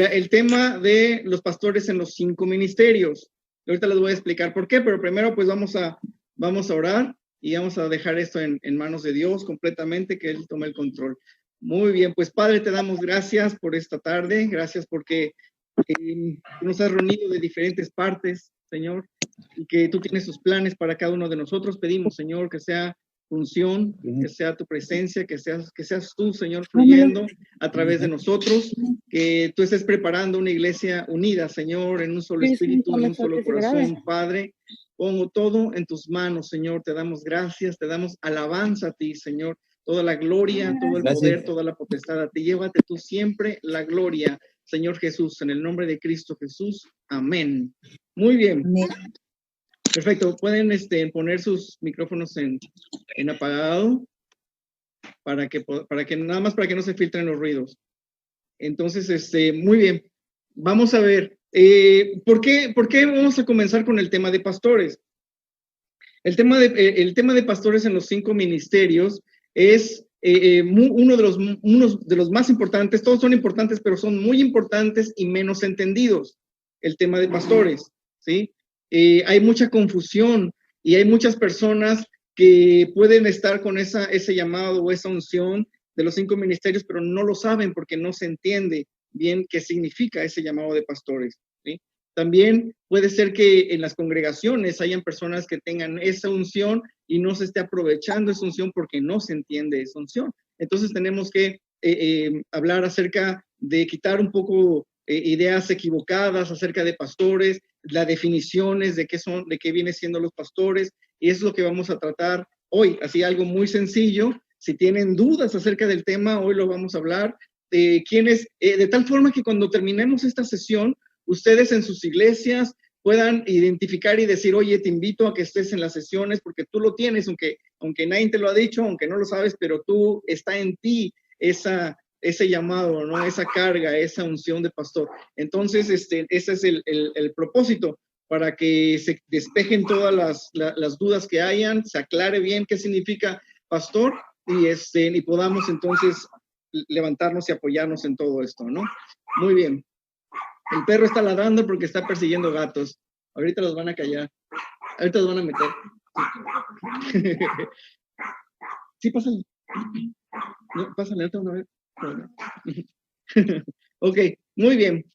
el tema de los pastores en los 5 ministerios. Ahorita les voy a explicar por qué, pero primero pues vamos a orar y vamos a dejar esto en manos de Dios completamente, que Él tome el control. Muy bien, pues Padre, te damos gracias por esta tarde, gracias porque nos has reunido de diferentes partes, Señor, y que tú tienes tus planes para cada uno de nosotros. Pedimos, Señor, que sea función, que sea tu presencia, que seas tú, Señor, fluyendo a través de nosotros, que tú estés preparando una iglesia unida, Señor, en un solo espíritu, en un solo corazón, Padre. Pongo todo en tus manos, Señor, te damos gracias, te damos alabanza a ti, Señor, toda la gloria, todo el poder, toda la potestad a ti. Llévate tú siempre la gloria, Señor Jesús, en el nombre de Cristo Jesús. Amén. Muy bien. Amén. Perfecto. Pueden poner sus micrófonos en apagado para que nada más para que no se filtren los ruidos. Entonces, muy bien. Vamos a ver. ¿Por qué vamos a comenzar con el tema de pastores? El tema de pastores en los 5 ministerios es uno de los más importantes. Todos son importantes, pero son muy importantes y menos entendidos. El tema de pastores, ¿sí? Hay mucha confusión y hay muchas personas que pueden estar con ese llamado o esa unción de los 5 ministerios, pero no lo saben porque no se entiende bien qué significa ese llamado de pastores, ¿sí? También puede ser que en las congregaciones hayan personas que tengan esa unción y no se esté aprovechando esa unción porque no se entiende esa unción. Entonces tenemos que hablar acerca de quitar un poco ideas equivocadas acerca de pastores, las definiciones de qué viene siendo los pastores, y eso es lo que vamos a tratar hoy. Así algo muy sencillo. Si tienen dudas acerca del tema, hoy lo vamos a hablar de quiénes, de tal forma que cuando terminemos esta sesión, ustedes en sus iglesias puedan identificar y decir, oye, te invito a que estés en las sesiones porque tú lo tienes, aunque nadie te lo ha dicho, aunque no lo sabes, pero tú está en ti ese llamado, ¿no? Esa carga, esa unción de pastor. Entonces, ese es el propósito, para que se despejen todas las dudas que hayan, se aclare bien qué significa pastor y podamos entonces levantarnos y apoyarnos en todo esto, ¿no? Muy bien. El perro está ladrando porque está persiguiendo gatos. Ahorita los van a callar. Ahorita los van a meter. Sí, pásale. No, pásale, ahorita una vez. Ok, muy bien.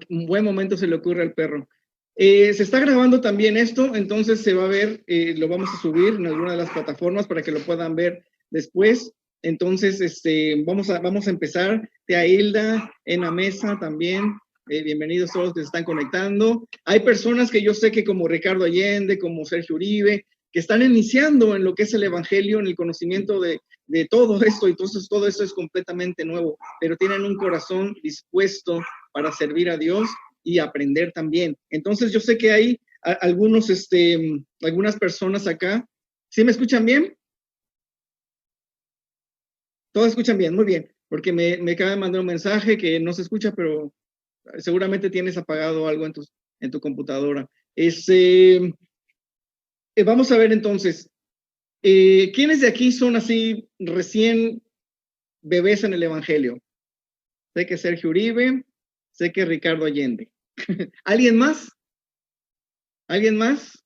Un buen momento se le ocurre al perro. Se está grabando también esto, entonces se va a ver, lo vamos a subir en alguna de las plataformas para que lo puedan ver después. Entonces, vamos a empezar. Tía Hilda en la mesa también. Bienvenidos todos los que se están conectando. Hay personas que yo sé que como Ricardo Allende, como Sergio Uribe, que están iniciando en lo que es el evangelio, en el conocimiento de todo esto. Entonces, todo esto es completamente nuevo, pero tienen un corazón dispuesto para servir a Dios y aprender también. Entonces, yo sé que hay algunas personas acá. ¿Sí me escuchan bien? Todos escuchan bien, muy bien, porque me acaba de mandar un mensaje que no se escucha, pero seguramente tienes apagado algo en tu computadora. Vamos a ver entonces, ¿quiénes de aquí son así recién bebés en el evangelio? Sé que Sergio Uribe, sé que Ricardo Allende. ¿Alguien más? ¿Alguien más?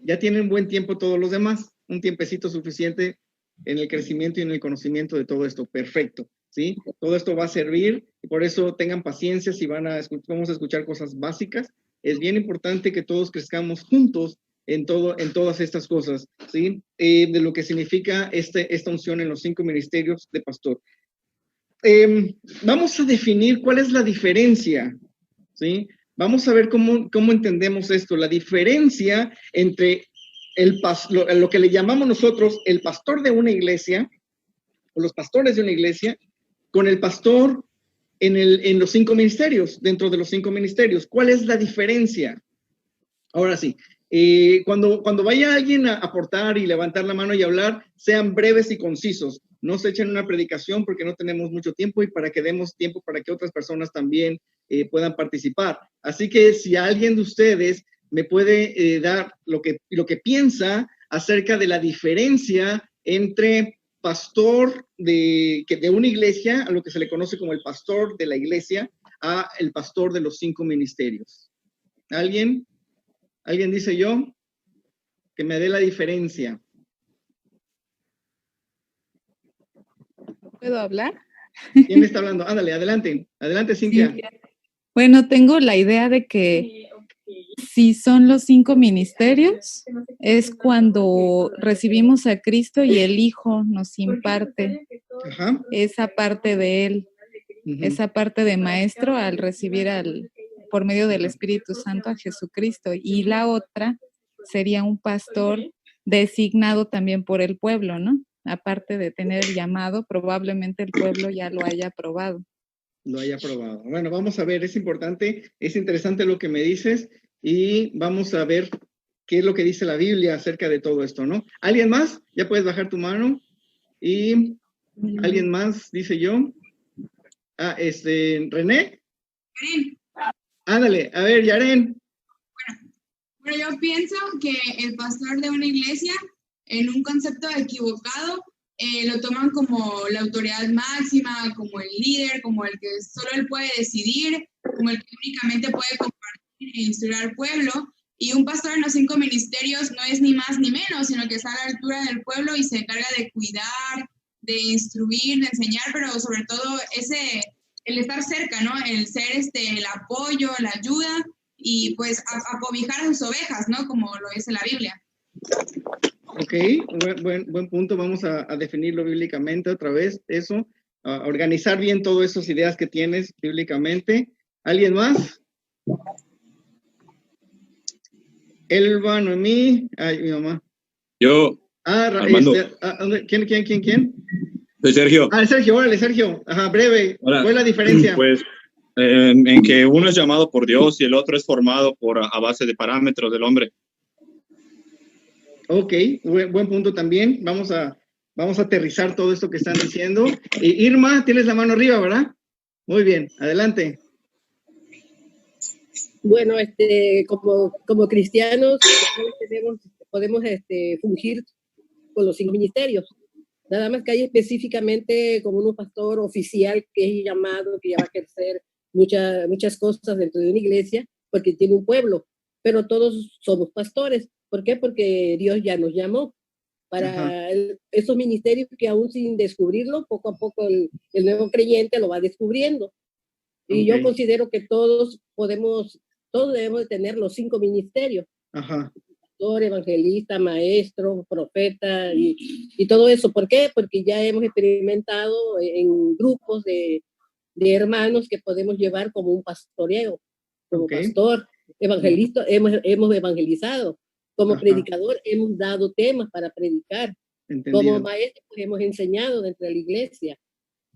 Ya tienen buen tiempo todos los demás, un tiempecito suficiente en el crecimiento y en el conocimiento de todo esto. Perfecto, ¿sí? Todo esto va a servir y por eso tengan paciencia si vamos a escuchar cosas básicas. Es bien importante que todos crezcamos juntos en todas estas cosas, ¿sí? De lo que significa esta unción en los 5 ministerios de pastor. Vamos a definir cuál es la diferencia, ¿sí? Vamos a ver cómo entendemos esto, la diferencia entre lo que le llamamos nosotros el pastor de una iglesia, o los pastores de una iglesia, con el pastor en los 5 ministerios, dentro de los 5 ministerios. ¿Cuál es la diferencia? Ahora sí, cuando vaya alguien a aportar y levantar la mano y hablar, sean breves y concisos. No se echen una predicación porque no tenemos mucho tiempo y para que demos tiempo para que otras personas también puedan participar. Así que si alguien de ustedes me puede dar lo que piensa acerca de la diferencia entre pastor de una iglesia, a lo que se le conoce como el pastor de la iglesia, a el pastor de los 5 ministerios? ¿Alguien? ¿Alguien dice yo? Que me dé la diferencia. ¿Puedo hablar? ¿Quién está hablando? Ándale, adelante. Adelante, Cintia. Sí. Bueno, tengo la idea de que si son los 5 ministerios, es cuando recibimos a Cristo y el Hijo nos imparte Ajá. esa parte de Él, esa parte de maestro al recibir por medio del Espíritu Santo a Jesucristo. Y la otra sería un pastor designado también por el pueblo, ¿no? Aparte de tener el llamado, probablemente el pueblo ya lo haya aprobado. Lo haya aprobado. Bueno, vamos a ver, es importante, es interesante lo que me dices y vamos a ver qué es lo que dice la Biblia acerca de todo esto, ¿no? ¿Alguien más? Ya puedes bajar tu mano. Y ¿alguien más? Dice yo. ¿René? Yaren. Ándale, a ver, Yaren. Bueno, yo pienso que el pastor de una iglesia, en un concepto equivocado, lo toman como la autoridad máxima, como el líder, como el que solo él puede decidir, como el que únicamente puede compartir e instruir al pueblo. Y un pastor en los 5 ministerios no es ni más ni menos, sino que está a la altura del pueblo y se encarga de cuidar, de instruir, de enseñar, pero sobre todo el estar cerca, ¿no? El ser el apoyo, la ayuda y pues acobijar a sus ovejas, ¿no? Como lo dice la Biblia. Ok, buen punto. Vamos a definirlo bíblicamente otra vez, eso, a organizar bien todas esas ideas que tienes bíblicamente. ¿Alguien más? Elba, Noemí, ay, mi mamá. Yo, Armando. ¿Quién? Soy Sergio. Sergio, órale, Sergio. Ajá, breve. Hola. ¿Cuál es la diferencia? Pues, en que uno es llamado por Dios y el otro es formado a base de parámetros del hombre. Ok, buen punto también. Vamos a aterrizar todo esto que están diciendo. Irma, tienes la mano arriba, ¿verdad? Muy bien, adelante. Bueno, como cristianos podemos fungir con los 5 ministerios. Nada más que hay específicamente como un pastor oficial que es llamado, que ya va a ejercer muchas cosas dentro de una iglesia, porque tiene un pueblo, pero todos somos pastores. ¿Por qué? Porque Dios ya nos llamó para esos ministerios que aún sin descubrirlo, poco a poco el nuevo creyente lo va descubriendo. Y yo considero que todos debemos de tener los 5 ministerios. Ajá. Pastor, evangelista, maestro, profeta y todo eso. ¿Por qué? Porque ya hemos experimentado en grupos de hermanos que podemos llevar como un pastoreo, como pastor, evangelista, hemos evangelizado. Como predicador hemos dado temas para predicar. Entendido. Como maestro pues, hemos enseñado dentro de la iglesia.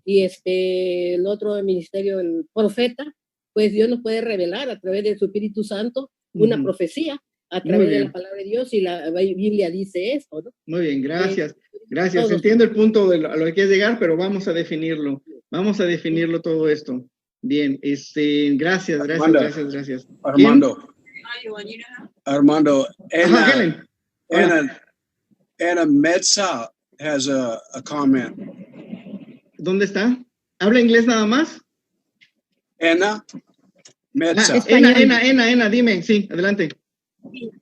Y el otro ministerio, el profeta, pues Dios nos puede revelar a través de su Espíritu Santo una profecía a través de la palabra de Dios, y la Biblia dice eso, ¿no? Muy bien, gracias. Gracias. Entiendo el punto a lo que quieres llegar, pero vamos a definirlo. Vamos a definirlo todo esto. Bien, gracias. Armando. Armando, Helen. Anna Metza has a comment. ¿Dónde está? ¿Habla inglés nada más? Anna Metza. Ena, dime. Sí, adelante.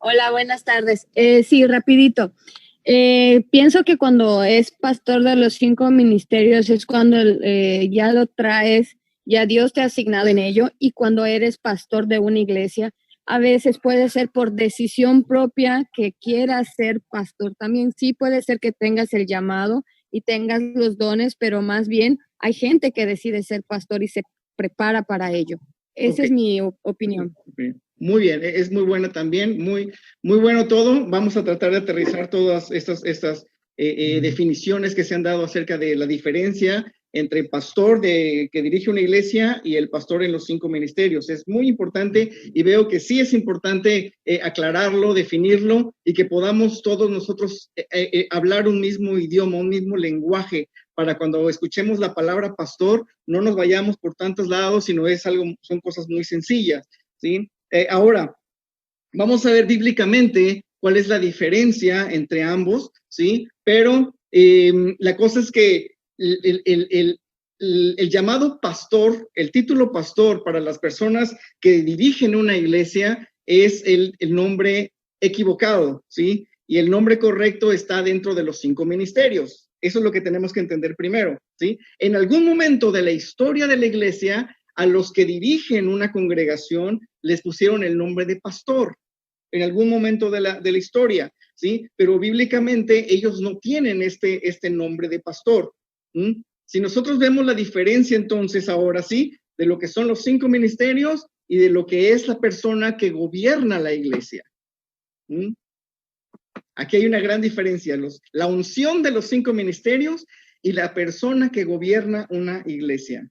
Hola, buenas tardes. Sí, rapidito. Pienso que cuando es pastor de los 5 ministerios es cuando ya lo traes, ya Dios te ha asignado en ello, y cuando eres pastor de una iglesia, a veces puede ser por decisión propia que quieras ser pastor. También sí puede ser que tengas el llamado y tengas los dones, pero más bien hay gente que decide ser pastor y se prepara para ello. Esa es mi opinión. Muy bien, es muy buena también, muy bueno todo. Vamos a tratar de aterrizar todas estas definiciones que se han dado acerca de la diferencia entre pastor que dirige una iglesia y el pastor en los 5 ministerios. Es muy importante y veo que sí es importante aclararlo, definirlo, y que podamos todos nosotros hablar un mismo idioma, un mismo lenguaje, para cuando escuchemos la palabra pastor no nos vayamos por tantos lados, sino son cosas muy sencillas, ¿sí? Ahora, vamos a ver bíblicamente cuál es la diferencia entre ambos, ¿sí? Pero La cosa es que el llamado pastor, el título pastor para las personas que dirigen una iglesia es el nombre equivocado, ¿sí? Y el nombre correcto está dentro de los 5 ministerios. Eso es lo que tenemos que entender primero, ¿sí? En algún momento de la historia de la iglesia, a los que dirigen una congregación les pusieron el nombre de pastor. En algún momento de la historia, ¿sí? Pero bíblicamente ellos no tienen este nombre de pastor. Si nosotros vemos la diferencia entonces ahora sí, de lo que son los 5 ministerios y de lo que es la persona que gobierna la iglesia. Aquí hay una gran diferencia, la unción de los 5 ministerios y la persona que gobierna una iglesia.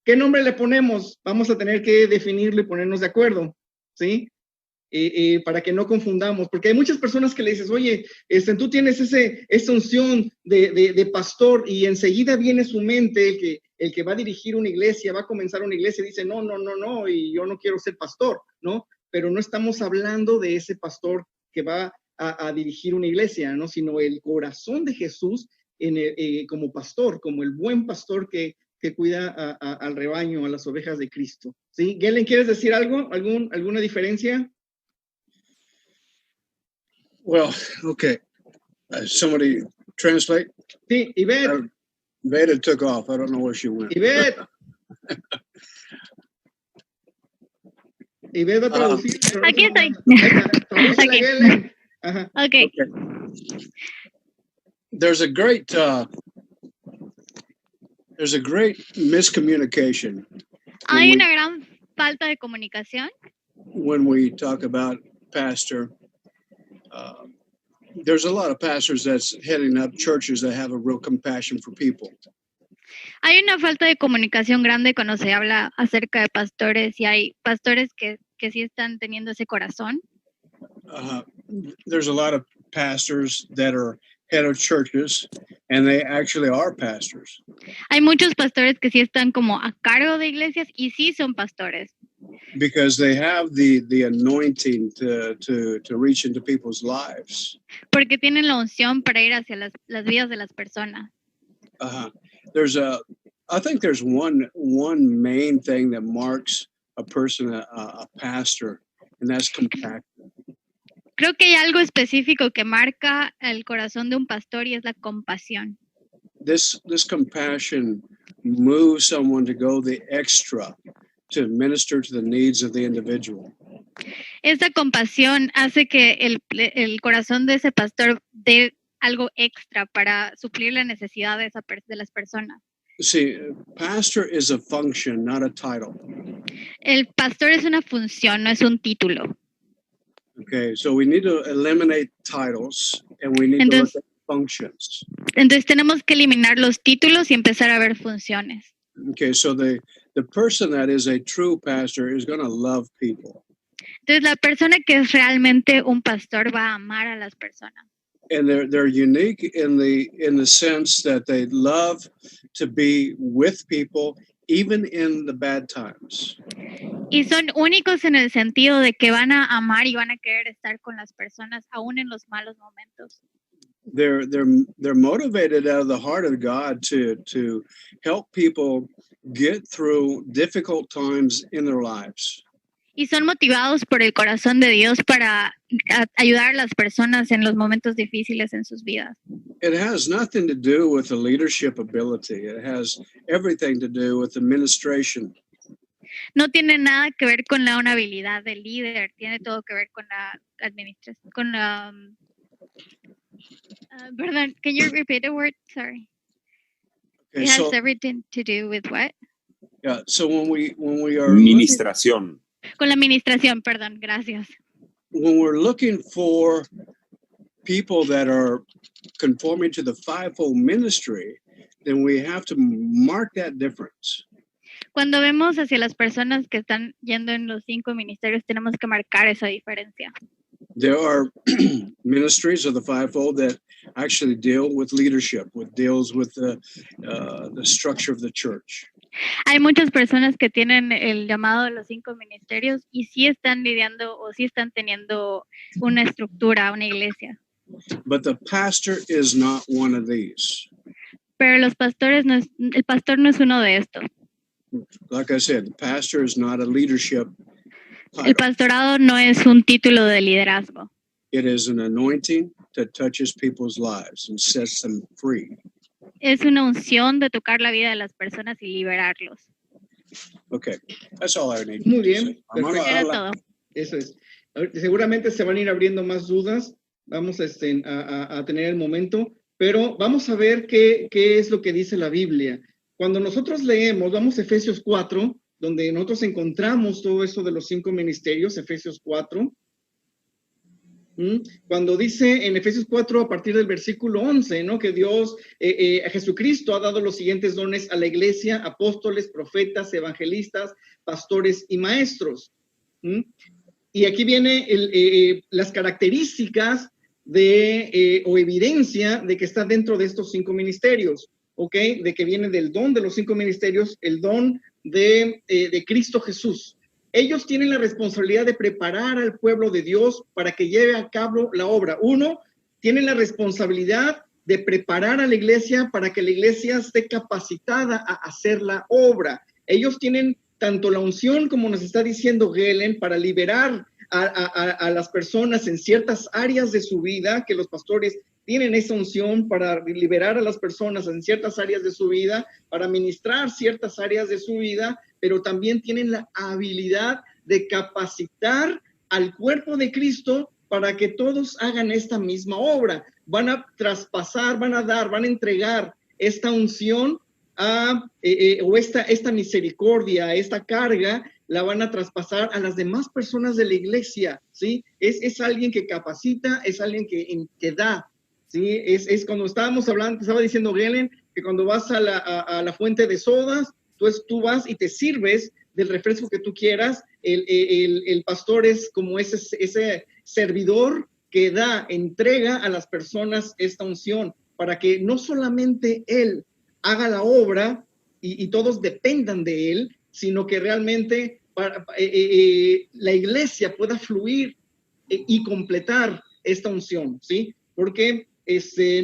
¿Qué nombre le ponemos? Vamos a tener que definirlo y ponernos de acuerdo, ¿sí? Para que no confundamos, porque hay muchas personas que le dices, oye, tú tienes esa unción de pastor, y enseguida viene su mente el que va a dirigir una iglesia, va a comenzar una iglesia, y dice, no, y yo no quiero ser pastor, ¿no? Pero no estamos hablando de ese pastor que va a dirigir una iglesia, ¿no? Sino el corazón de Jesús como pastor, como el buen pastor que cuida al rebaño, a las ovejas de Cristo, ¿sí? Galen, ¿quieres decir algo? ¿Alguna diferencia? Well, okay. Somebody translate? Sí, Ivette. Ivette took off. I don't know where she went. Ivette. Ivette va a traducir. Aquí estoy. Okay. Okay. There's a great miscommunication. Hay una gran falta de comunicación when we talk about pastor. There's a lot of pastors that's heading up churches that have a real compassion for people. Hay una falta de comunicación grande cuando se habla acerca de pastores, y hay pastores que sí están teniendo ese corazón. There's a lot of pastors that are head of churches, and they actually are pastors. Hay muchos pastores que sí están como a cargo de iglesias y sí son pastores. Because they have the anointing to reach into people's lives. Porque tienen la unción para ir hacia las vidas de las personas. I think there's one main thing that marks a person, a pastor, and that's compassion. Creo que hay algo específico que marca el corazón de un pastor, y es la compasión. This compassion moves someone to go the extra to minister to the needs of the individual. Esa compasión hace que el corazón de ese pastor dé algo extra para suplir la necesidad de las personas. See, pastor is a function, not a title. El pastor es una función, no es un título. Okay, so we need to eliminate titles and we need to look at functions. Entonces tenemos que eliminar los títulos y empezar a ver funciones. Okay, so the person that is a true pastor is going to love people. Entonces la persona que es realmente un pastor va a amar a las personas. And they're unique in the sense that they love to be with people even in the bad times. Y son únicos en el sentido de que van a amar y van a querer estar con las personas aún en los malos momentos. They're motivated out of the heart of God to help people get through difficult times in their lives. Y son motivados por el corazón de Dios para ayudar a las personas en los momentos difíciles en sus vidas. It has nothing to do with the leadership ability. It has everything to do with administration. No tiene nada que ver con una habilidad de líder, tiene todo que ver con la administración, con la... perdón, can you repeat the word? Sorry. Okay, it has everything to do with what? Yeah, so when we are Administración. Con la administración, perdón, gracias. When we're looking for people that are conforming to the fivefold ministry, then we have to mark that difference. Cuando vemos hacia las personas que están yendo en los 5 ministerios, tenemos que marcar esa diferencia. There are ministries of the fivefold that actually deal with leadership, deals with the structure of the church. Hay muchas personas que tienen el llamado de los 5 ministerios y sí están lidiando o sí están teniendo una estructura, una iglesia. But the pastor is not one of these. Pero los pastores el pastor no es uno de estos. Like I said, the pastor is not a leadership El title. pastorado no es un título de liderazgo. It is an anointing that touches people's lives and sets them free. Es una unción de tocar la vida de las personas y liberarlos. Okay, that's all I need. Muy to bien, say. Vamos a Era hablar. todo. Eso es. Seguramente se van a ir abriendo más dudas. Vamos a tener el momento, pero vamos a ver qué es lo que dice la Biblia. Cuando nosotros leemos, vamos a Efesios 4, donde nosotros encontramos todo eso de los 5 ministerios, Efesios 4. Cuando dice en Efesios 4 a partir del versículo 11, ¿no? Que Dios, a Jesucristo ha dado los siguientes dones a la iglesia: apóstoles, profetas, evangelistas, pastores y maestros. Y aquí viene las características o evidencia de que está dentro de estos 5 ministerios, ¿ok? De que viene del don de los 5 ministerios, el don de Cristo Jesús. Ellos tienen la responsabilidad de preparar al pueblo de Dios para que lleve a cabo la obra. Uno, tienen la responsabilidad de preparar a la iglesia para que la iglesia esté capacitada a hacer la obra. Ellos tienen tanto la unción, como nos está diciendo Helen, para liberar a las personas en ciertas áreas de su vida, que los pastores tienen esa unción para liberar a las personas en ciertas áreas de su vida, para ministrar ciertas áreas de su vida, pero también tienen la habilidad de capacitar al cuerpo de Cristo para que todos hagan esta misma obra. Van a traspasar, van a entregar esta unción o esta misericordia, esta carga, la van a traspasar a las demás personas de la iglesia, ¿sí? Es alguien que capacita, es alguien que da, ¿sí? Es cuando estaba diciendo Helen, que cuando vas a la fuente de sodas, tú vas y te sirves del refresco que tú quieras. El pastor es como ese servidor que entrega a las personas esta unción, para que no solamente él haga la obra y todos dependan de él, sino que realmente la iglesia pueda fluir y completar esta unción, ¿sí? Porque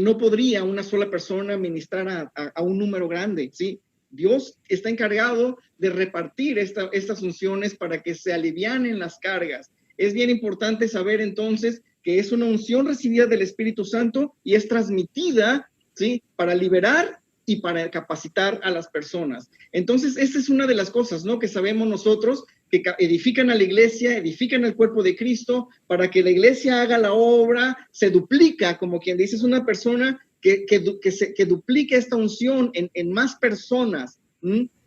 no podría una sola persona ministrar a un número grande, ¿sí? Dios está encargado de repartir estas unciones para que se alivianen las cargas. Es bien importante saber entonces que es una unción recibida del Espíritu Santo y es transmitida, ¿sí? Para liberar y para capacitar a las personas. Entonces, esta es una de las cosas, ¿no? Que sabemos nosotros, que edifican a la iglesia, edifican el cuerpo de Cristo, para que la iglesia haga la obra, se duplica, como quien dice, es una persona que duplica esta unción en más personas.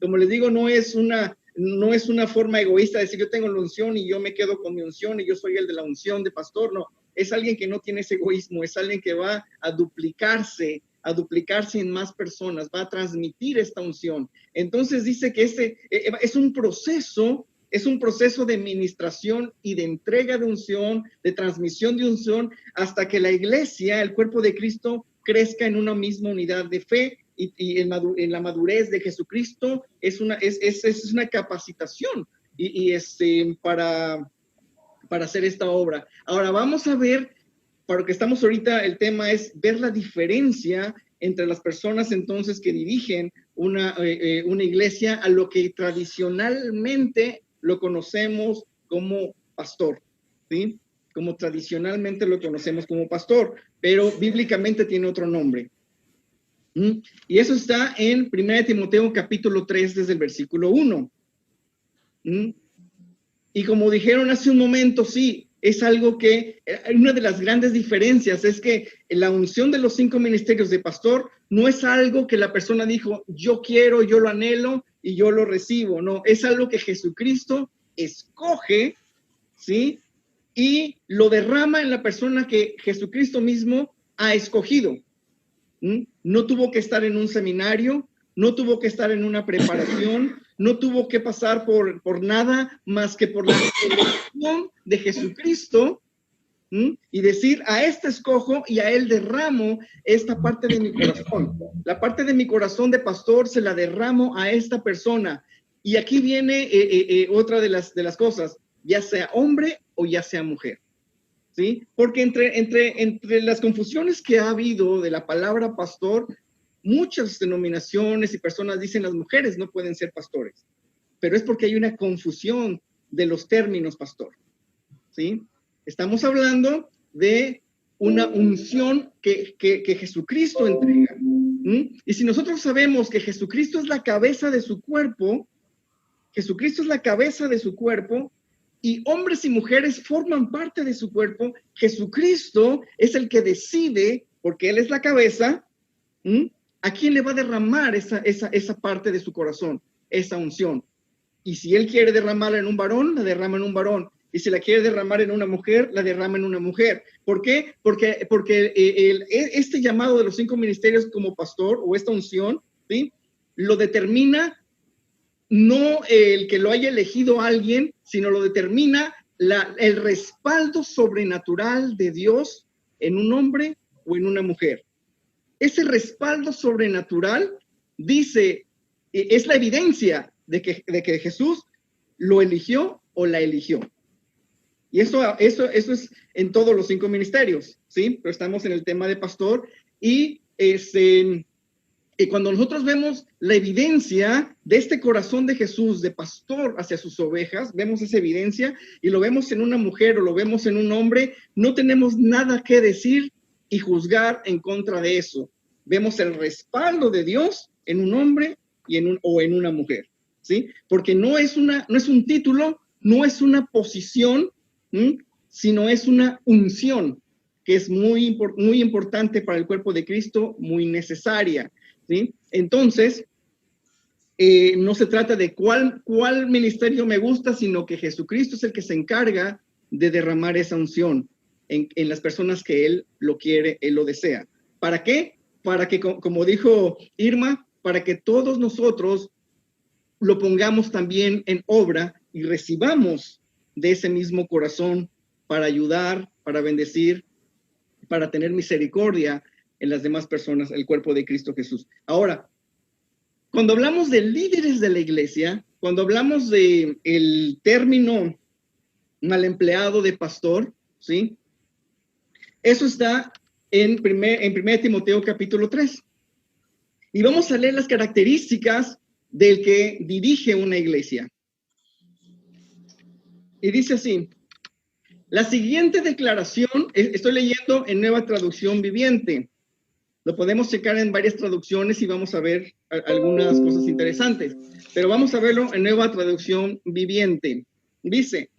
Como les digo, no es una forma egoísta de decir yo tengo la unción y yo me quedo con mi unción y yo soy el de la unción de pastor. No, es alguien que no tiene ese egoísmo, es alguien que va a duplicarse en más personas, va a transmitir esta unción. Entonces dice que es un proceso de administración y de entrega de unción, de transmisión de unción, hasta que la iglesia, el cuerpo de Cristo, crezca en una misma unidad de fe y en la madurez de Jesucristo. Es una capacitación para hacer esta obra. Ahora vamos a ver, para lo que estamos ahorita, el tema es ver la diferencia entre las personas entonces que dirigen una iglesia a lo que tradicionalmente lo conocemos como pastor, ¿sí? Como tradicionalmente lo conocemos como pastor, pero bíblicamente tiene otro nombre. Y eso está en 1 Timoteo capítulo 3 desde el versículo 1. Y como dijeron hace un momento, sí, es algo que, una de las grandes diferencias es que la unción de los 5 ministerios de pastor no es algo que la persona dijo, yo quiero, yo lo anhelo y yo lo recibo. No, es algo que Jesucristo escoge, ¿sí? Y lo derrama en la persona que Jesucristo mismo ha escogido. No tuvo que estar en un seminario, no tuvo que estar en una preparación, no tuvo que pasar por nada más que por la elección de Jesucristo, y decir, a este escojo y a él derramo esta parte de mi corazón. La parte de mi corazón de pastor se la derramo a esta persona. Y aquí viene otra de las cosas, ya sea hombre o ya sea mujer. ¿sí? Porque entre las confusiones que ha habido de la palabra pastor, muchas denominaciones y personas dicen las mujeres no pueden ser pastores, pero es porque hay una confusión de los términos pastor, ¿sí? Estamos hablando de una unción que Jesucristo entrega. Y si nosotros sabemos que Jesucristo es la cabeza de su cuerpo, y hombres y mujeres forman parte de su cuerpo, Jesucristo es el que decide, porque Él es la cabeza, a quién le va a derramar esa parte de su corazón, esa unción. Y si Él quiere derramarla en un varón, la derrama en un varón. Y si la quiere derramar en una mujer, la derrama en una mujer. ¿Por qué? Porque este llamado de los 5 ministerios como pastor, o esta unción, ¿sí?, lo determina no el que lo haya elegido alguien, sino lo determina el respaldo sobrenatural de Dios en un hombre o en una mujer. Ese respaldo sobrenatural dice, es la evidencia de que Jesús lo eligió o la eligió. Y eso es en todos los 5 ministerios, ¿sí? Pero estamos en el tema de pastor y cuando nosotros vemos la evidencia de este corazón de Jesús, de pastor hacia sus ovejas, vemos esa evidencia y lo vemos en una mujer o lo vemos en un hombre, no tenemos nada que decir y juzgar en contra de eso. Vemos el respaldo de Dios en un hombre o en una mujer, ¿sí? Porque no es un título, no es una posición, sino es una unción que es muy importante para el cuerpo de Cristo, muy necesaria, ¿sí? Entonces, no se trata de cuál ministerio me gusta, sino que Jesucristo es el que se encarga de derramar esa unción en las personas que Él lo quiere, Él lo desea. ¿Para qué? Para que, como dijo Irma, para que todos nosotros lo pongamos también en obra y recibamos de ese mismo corazón para ayudar, para bendecir, para tener misericordia en las demás personas, el cuerpo de Cristo Jesús. Ahora, cuando hablamos de líderes de la iglesia, cuando hablamos de el término mal empleado de pastor, ¿sí? Eso está en 1 Timoteo capítulo 3. Y vamos a leer las características del que dirige una iglesia. Y dice así: la siguiente declaración, estoy leyendo en Nueva Traducción Viviente. Lo podemos checar en varias traducciones y vamos a ver algunas cosas interesantes. Pero vamos a verlo en Nueva Traducción Viviente. Dice,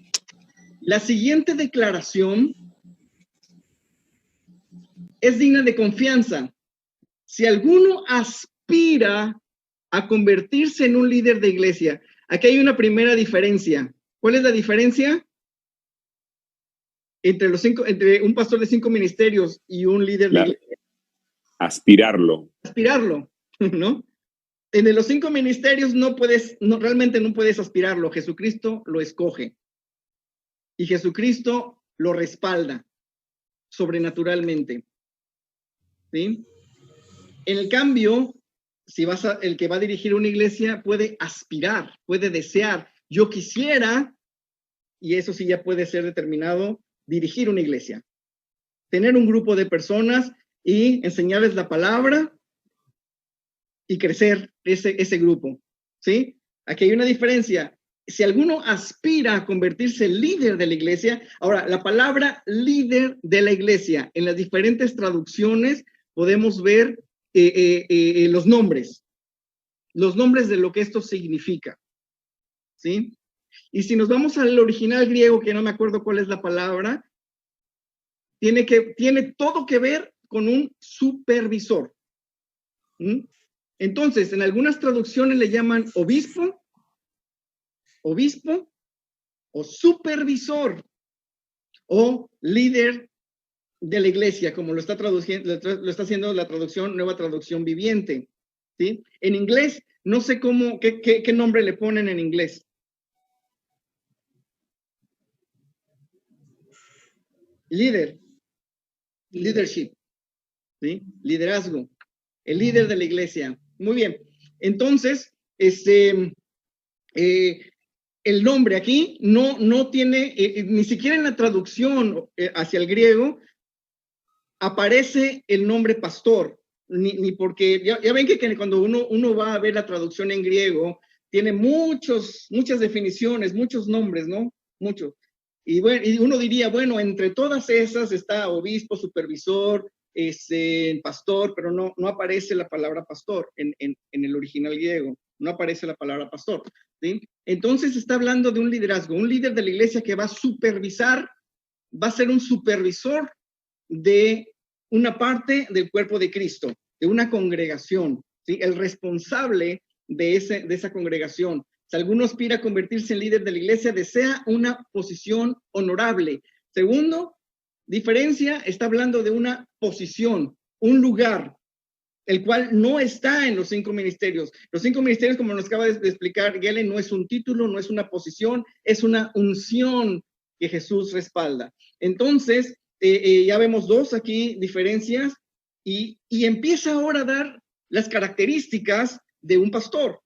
la siguiente declaración es digna de confianza. Si alguno aspira a convertirse en un líder de iglesia, aquí hay una primera diferencia. ¿Cuál es la diferencia entre un pastor de 5 ministerios y un líder de iglesia? Aspirarlo, ¿no? En los 5 ministerios realmente no puedes aspirarlo. Jesucristo lo escoge y Jesucristo lo respalda sobrenaturalmente, ¿sí? En el cambio, el que va a dirigir una iglesia puede aspirar, puede desear. Yo quisiera, y eso sí ya puede ser determinado, dirigir una iglesia, tener un grupo de personas y enseñarles la palabra y crecer ese grupo, ¿sí? Aquí hay una diferencia. Si alguno aspira a convertirse en líder de la iglesia, ahora, la palabra líder de la iglesia, en las diferentes traducciones podemos ver los nombres de lo que esto significa, ¿sí? Y si nos vamos al original griego, que no me acuerdo cuál es la palabra, tiene todo que ver con un supervisor. Entonces, en algunas traducciones le llaman obispo o supervisor o líder de la iglesia, como lo está haciendo la traducción, Nueva Traducción Viviente, ¿sí? En inglés, no sé qué nombre le ponen en inglés. Leadership, ¿sí? Liderazgo, el líder de la iglesia. Muy bien. Entonces, el nombre aquí no tiene, ni siquiera en la traducción hacia el griego, aparece el nombre pastor, ni porque, ya ven que cuando uno va a ver la traducción en griego, tiene muchas definiciones, muchos nombres, ¿no? Muchos. Y bueno, y uno diría, bueno, entre todas esas está obispo, supervisor, pastor, pero no aparece la palabra pastor en el original griego, no aparece la palabra pastor, ¿sí? Entonces está hablando de un liderazgo, un líder de la iglesia que va a supervisar, va a ser un supervisor de una parte del cuerpo de Cristo, de una congregación, ¿sí? El responsable de esa congregación. Si alguno aspira a convertirse en líder de la iglesia, desea una posición honorable. Segundo, diferencia, está hablando de una posición, un lugar, el cual no está en los 5 ministerios. Los 5 ministerios, como nos acaba de explicar Gelen, no es un título, no es una posición, es una unción que Jesús respalda. Entonces, ya vemos 2 aquí diferencias y empieza ahora a dar las características de un pastor.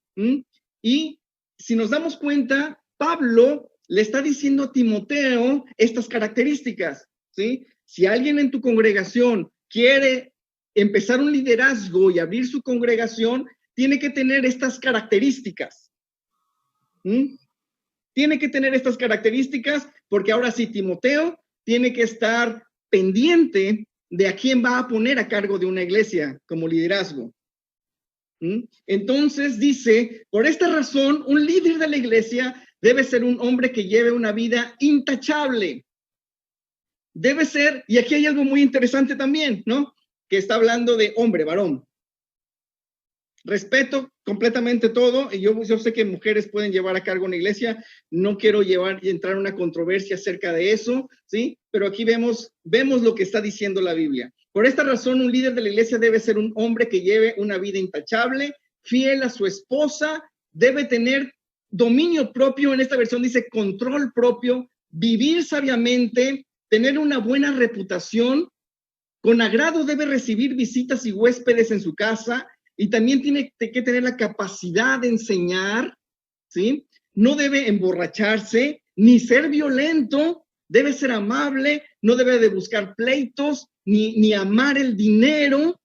Y si nos damos cuenta, Pablo le está diciendo a Timoteo estas características, ¿sí? Si alguien en tu congregación quiere empezar un liderazgo y abrir su congregación, tiene que tener estas características. Tiene que tener estas características porque ahora sí, Timoteo tiene que estar pendiente de a quién va a poner a cargo de una iglesia como liderazgo. Entonces dice, por esta razón, un líder de la iglesia debe ser un hombre que lleve una vida intachable. Debe ser, y aquí hay algo muy interesante también, ¿no? Que está hablando de hombre, varón. Respeto completamente todo, y yo sé que mujeres pueden llevar a cargo una iglesia, no quiero entrar en una controversia acerca de eso, ¿sí? Pero aquí vemos lo que está diciendo la Biblia. Por esta razón, un líder de la iglesia debe ser un hombre que lleve una vida intachable, fiel a su esposa, debe tener dominio propio, en esta versión dice control propio, vivir sabiamente, tener una buena reputación, con agrado debe recibir visitas y huéspedes en su casa, y también tiene que tener la capacidad de enseñar, ¿sí? No debe emborracharse, ni ser violento, debe ser amable, no debe de buscar pleitos, ni amar el dinero,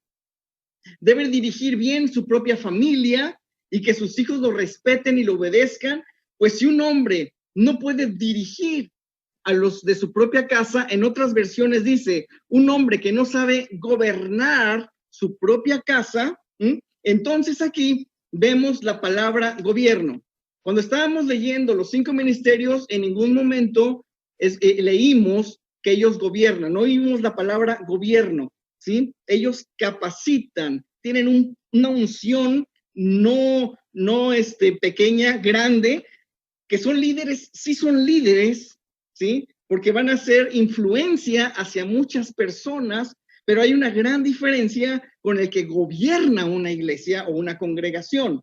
debe dirigir bien su propia familia y que sus hijos lo respeten y lo obedezcan, pues si un hombre no puede dirigir a los de su propia casa, en otras versiones dice, un hombre que no sabe gobernar su propia casa, entonces aquí vemos la palabra gobierno. Cuando estábamos leyendo los 5 ministerios, en ningún momento leímos que ellos gobiernan, no oímos la palabra gobierno, ¿sí? Ellos capacitan, tienen una unción no pequeña, grande, que son líderes, sí son líderes, ¿sí? Porque van a hacer influencia hacia muchas personas, pero hay una gran diferencia con el que gobierna una iglesia o una congregación,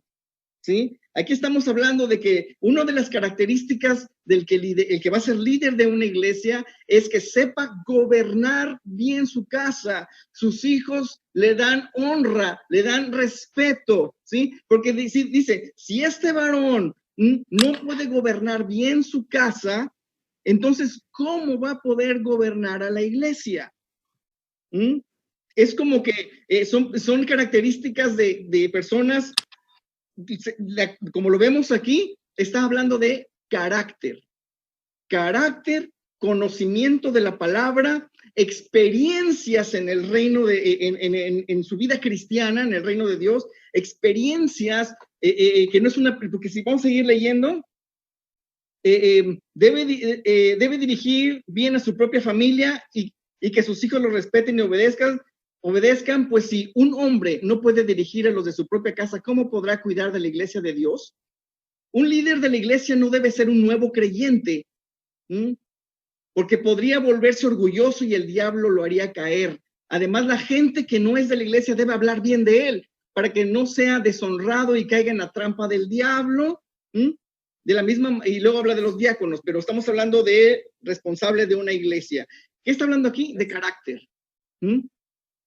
¿sí? Aquí estamos hablando de que una de las características el que va a ser líder de una iglesia es que sepa gobernar bien su casa, sus hijos le dan honra, le dan respeto, ¿sí? Porque dice, si este varón no puede gobernar bien su casa, entonces, ¿cómo va a poder gobernar a la iglesia? Es como que son características de personas, como lo vemos aquí, está hablando de carácter, conocimiento de la palabra, experiencias en el reino en su vida cristiana, en el reino de Dios, experiencias que no es porque si vamos a seguir leyendo, debe dirigir bien a su propia familia y que sus hijos lo respeten y obedezcan, pues si un hombre no puede dirigir a los de su propia casa, ¿cómo podrá cuidar de la iglesia de Dios? Un líder de la iglesia no debe ser un nuevo creyente, porque podría volverse orgulloso y el diablo lo haría caer. Además, la gente que no es de la iglesia debe hablar bien de él, para que no sea deshonrado y caiga en la trampa del diablo. De la misma, y luego habla de los diáconos, pero estamos hablando de responsable de una iglesia. ¿Qué está hablando aquí? De carácter.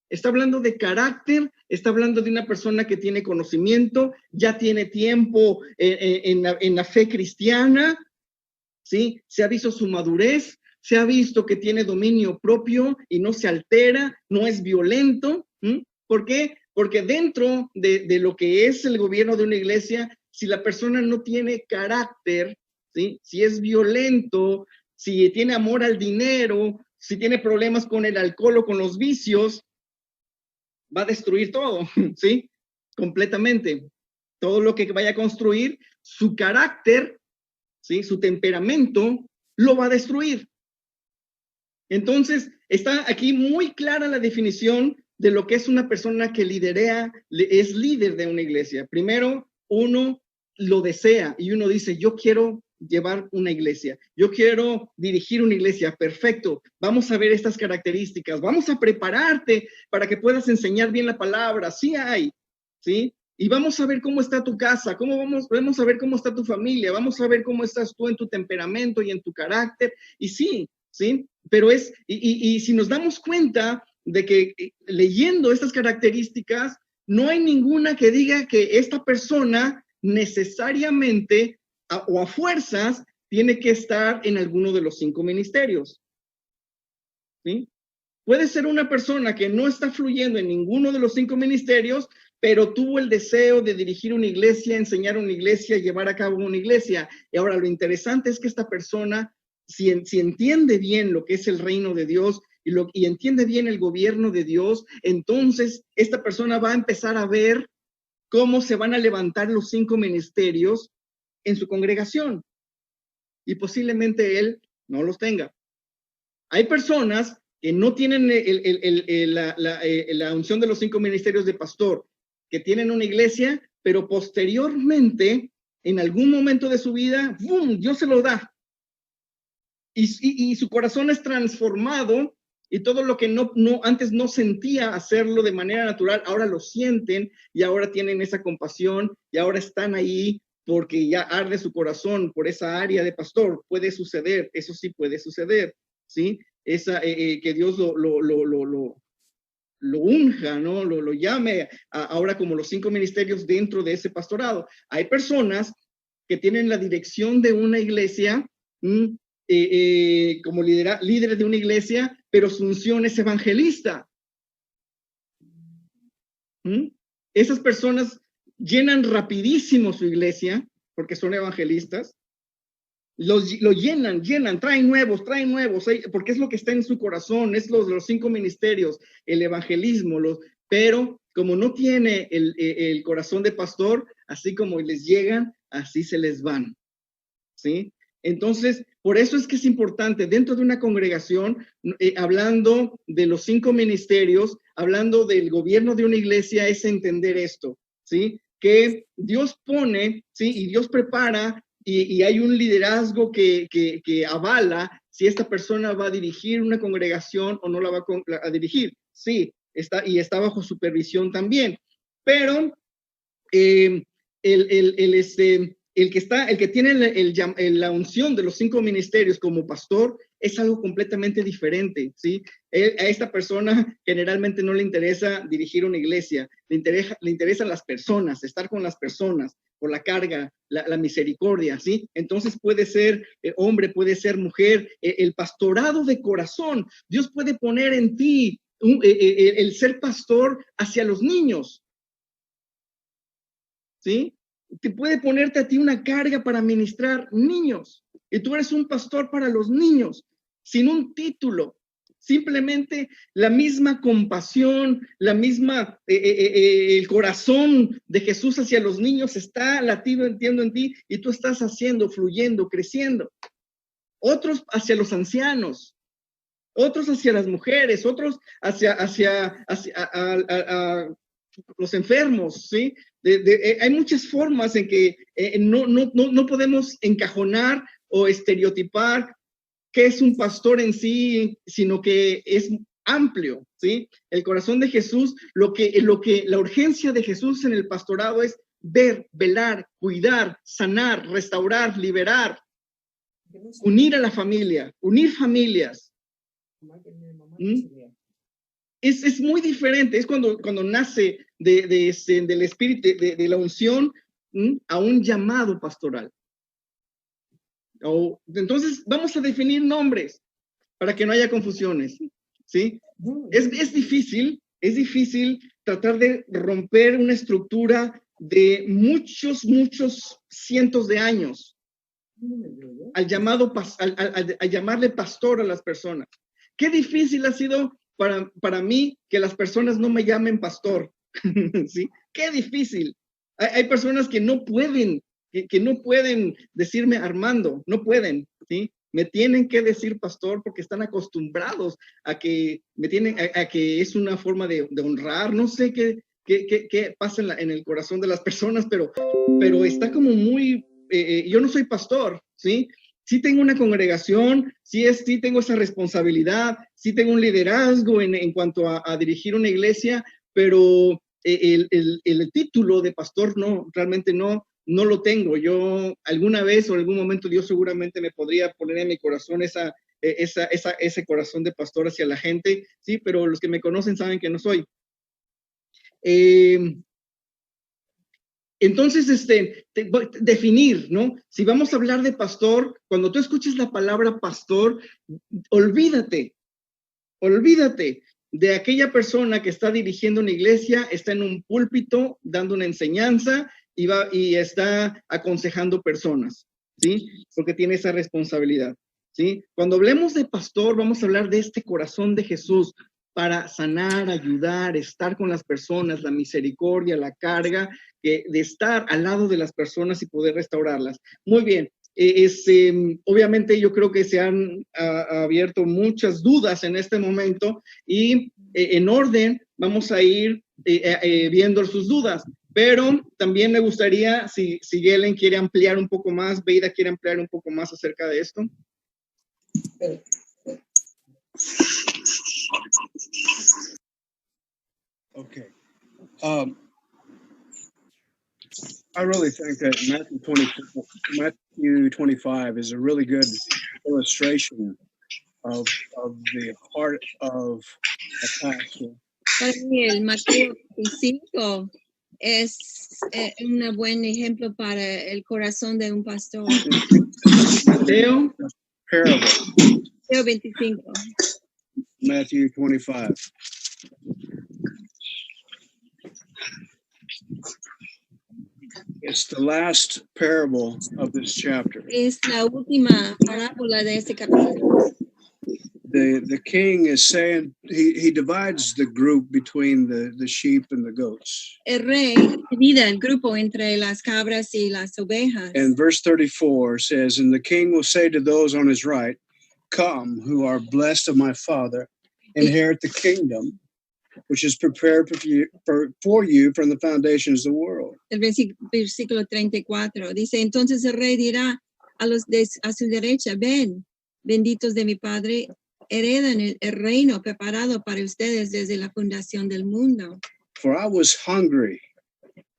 Está hablando de carácter, está hablando de una persona que tiene conocimiento, ya tiene tiempo en la fe cristiana, ¿sí? Se ha visto su madurez, se ha visto que tiene dominio propio y no se altera, no es violento. ¿Por qué? Porque dentro de lo que es el gobierno de una iglesia, si la persona no tiene carácter, ¿sí? Si es violento, si tiene amor al dinero, si tiene problemas con el alcohol o con los vicios, va a destruir todo, ¿sí? Completamente. Todo lo que vaya a construir, su carácter, ¿sí? Su temperamento, lo va a destruir. Entonces, está aquí muy clara la definición de lo que es una persona que liderea, es líder de una iglesia. Primero, uno lo desea y uno dice, yo quiero llevar una iglesia, yo quiero dirigir una iglesia, perfecto, vamos a ver estas características, vamos a prepararte para que puedas enseñar bien la palabra, sí hay, ¿sí? Y vamos a ver cómo está tu casa, vamos a ver cómo está tu familia, vamos a ver cómo estás tú en tu temperamento y en tu carácter, y sí, pero y si nos damos cuenta de que leyendo estas características, no hay ninguna que diga que esta persona necesariamente o a fuerzas tiene que estar en alguno de los 5 ministerios, ¿sí? Puede ser una persona que no está fluyendo en ninguno de los 5 ministerios, pero tuvo el deseo de dirigir una iglesia, enseñar una iglesia, llevar a cabo una iglesia. Y ahora lo interesante es que esta persona, si entiende bien lo que es el reino de Dios y entiende bien el gobierno de Dios, entonces esta persona va a empezar a ver cómo se van a levantar los 5 ministerios en su congregación. Y posiblemente él no los tenga. Hay personas que no tienen la unción de los 5 ministerios de pastor, que tienen una iglesia, pero posteriormente, en algún momento de su vida, ¡bum!, Dios se lo da. Y su corazón es transformado y todo lo que antes no sentía hacerlo de manera natural, ahora lo sienten y ahora tienen esa compasión y ahora están ahí porque ya arde su corazón por esa área de pastor. Puede suceder, eso sí puede suceder, ¿sí? Que Dios lo unja, ¿no? Lo llame ahora como los 5 ministerios dentro de ese pastorado. Hay personas que tienen la dirección de una iglesia, como líderes de una iglesia, pero su unción es evangelista. Esas personas llenan rapidísimo su iglesia porque son evangelistas. Lo llenan, traen nuevos, porque es lo que está en su corazón, es los 5 ministerios, el evangelismo, pero como no tiene el corazón de pastor, así como les llegan, así se les van, ¿sí? Entonces, por eso es que es importante dentro de una congregación, hablando de los 5 ministerios, hablando del gobierno de una iglesia, es entender esto, ¿sí? Que Dios pone, ¿sí? Y Dios prepara, y hay un liderazgo que avala si esta persona va a dirigir una congregación o no la va a dirigir. Sí, está bajo supervisión también. Pero el que tiene la unción de los 5 ministerios como pastor es algo completamente diferente, ¿sí? A esta persona generalmente no le interesa dirigir una iglesia, le interesan las personas, estar con las personas, por la carga, la misericordia, ¿sí? Entonces puede ser hombre, puede ser mujer, el pastorado de corazón. Dios puede poner en ti el ser pastor hacia los niños, ¿sí? Te puede ponerte a ti una carga para ministrar niños, y tú eres un pastor para los niños, sin un título, simplemente la misma compasión, el corazón de Jesús hacia los niños está latido, entiendo, en ti, y tú estás haciendo, fluyendo, creciendo. Otros hacia los ancianos, otros hacia las mujeres, otros hacia los enfermos, ¿sí? Hay muchas formas en que no podemos encajonar o estereotipar qué es un pastor en sí, sino que es amplio, ¿sí? El corazón de Jesús, la urgencia de Jesús en el pastorado es ver, velar, cuidar, sanar, restaurar, liberar, unir a la familia, unir familias. Es muy diferente, es cuando nace del espíritu, de la unción a un llamado pastoral. Entonces, vamos a definir nombres para que no haya confusiones, ¿sí? Es difícil tratar de romper una estructura de muchos cientos de años al llamarle pastor a las personas. Qué difícil ha sido para mí que las personas no me llamen pastor, ¿sí? Qué difícil. Hay personas que no pueden, que no pueden decirme Armando, no pueden, ¿sí? Me tienen que decir pastor porque están acostumbrados a que a que es una forma de honrar. No sé qué pasa en el corazón de las personas, pero está como muy, yo no soy pastor, ¿sí? Sí tengo una congregación, sí tengo esa responsabilidad, sí tengo un liderazgo en cuanto a dirigir una iglesia, pero el título de pastor no, realmente no lo tengo. Yo alguna vez o en algún momento Dios seguramente me podría poner en mi corazón ese corazón de pastor hacia la gente, sí, pero los que me conocen saben que no soy. Entonces, definir, ¿no? Si vamos a hablar de pastor, cuando tú escuches la palabra pastor, olvídate de aquella persona que está dirigiendo una iglesia, está en un púlpito dando una enseñanza y está aconsejando personas, ¿sí? Porque tiene esa responsabilidad, ¿sí? Cuando hablemos de pastor, vamos a hablar de este corazón de Jesús para sanar, ayudar, estar con las personas, la misericordia, la carga, de estar al lado de las personas y poder restaurarlas. Muy bien. Obviamente yo creo que se han abierto muchas dudas en este momento y en orden vamos a ir viendo sus dudas, pero también me gustaría, si Helen quiere ampliar un poco más, Beida quiere ampliar un poco más acerca de esto. Okay. I really think that Matthew 25 is a really good illustration of the heart of a pastor. Para mí el Mateo 25 es un buen ejemplo para el corazón de un pastor. Mateo. Parable. Mateo 25. Matthew 25. It's the last parable of this chapter. Es la última parábola de este capítulo. The king is saying, he divides the group between the sheep and the goats. El rey divide el grupo entre las cabras y las ovejas. And verse 34 says, and the king will say to those on his right, come, who are blessed of my Father, inherit the kingdom, which is prepared for you from the foundations of the world. El versículo 34 dice, entonces el rey dirá a su derecha, ven, benditos de mi Padre, heredan el reino preparado para ustedes desde la fundación del mundo. For I was hungry,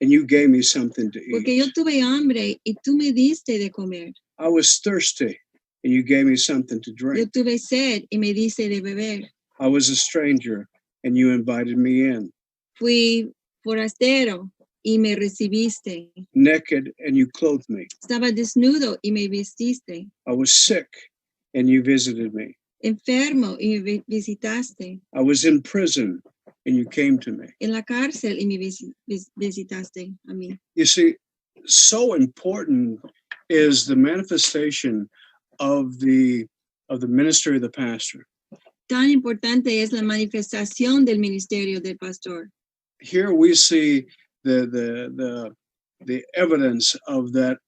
and you gave me something to eat. Porque yo tuve hambre y tú me diste de comer. I was thirsty, and you gave me something to drink. Yo tuve sed y me diste de beber. I was a stranger, and you invited me in. Fui forastero y me recibiste. Naked, and you clothed me. Estaba desnudo y me vestiste. I was sick, and you visited me. Enfermo y me visitaste. I was in prison, and you came to me. En la cárcel y me visitaste a mí. You see, so important is the manifestation of the ministry of the pastor. Tan importante es la manifestación del ministerio del pastor. Here we see the evidence of that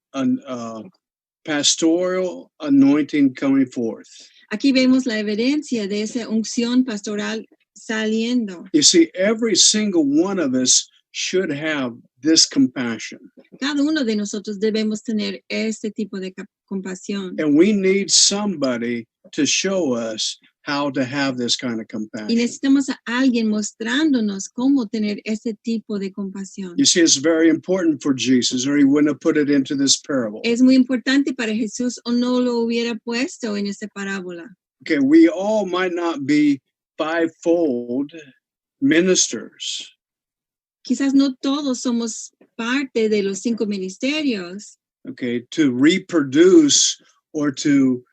pastoral anointing coming forth. Aquí vemos la evidencia de esa unción pastoral saliendo. You see, every single one of us should have this compassion. Cada uno de nosotros debemos tener este tipo de compasión. And we need somebody to show us how to have this kind of compassion. Y necesitamos a alguien mostrándonos cómo tener este tipo de compasión. You see, it's very important for Jesus, or he wouldn't have put it into this parable. Es muy importante para Jesús o no lo hubiera puesto en esta parábola. Okay, we all might not be fivefold ministers. Quizás no todos somos parte de los 5 ministerios. Okay, to reproduce or to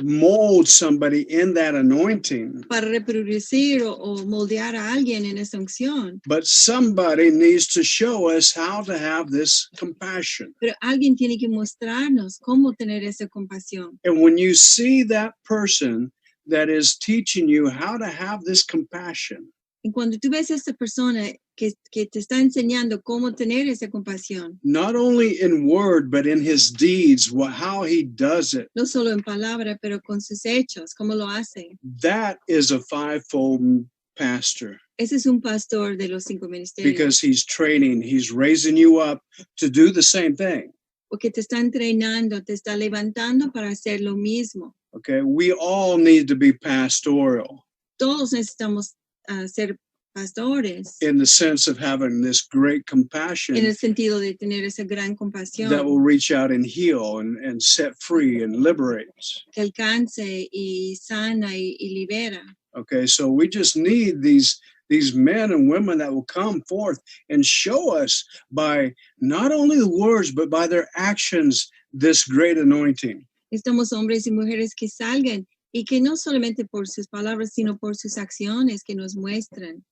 mold somebody in that anointing. para reproducir o moldear a alguien en esa unción. But somebody needs to show us how to have this compassion. Pero alguien tiene que mostrarnos cómo tener esa compasión. And when you see that person that is teaching you how to have this compassion, Y cuando tú ves a esta persona que te está enseñando cómo tener esa compasión, not only in word, but in his deeds, how he does it, no solo en palabra, pero con sus hechos, cómo lo hace. that is a fivefold pastor, Ese es un pastor de los 5 ministerios. because he's training, he's raising you up to do the same thing. Porque te está entrenando, te está levantando para hacer lo mismo. Okay, we all need to be pastoral Todos necesitamos ser pastores in the sense of having this great compassion en el sentido de tener esa gran compasión that will reach out and heal and set free and liberate. que alcance y sana y libera. Okay, so we just need these men and women that will come forth and show us by not only the words, but by their actions, this great anointing. Estamos hombres y mujeres que salgan y que no solamente por sus palabras, sino por sus acciones que nos muestran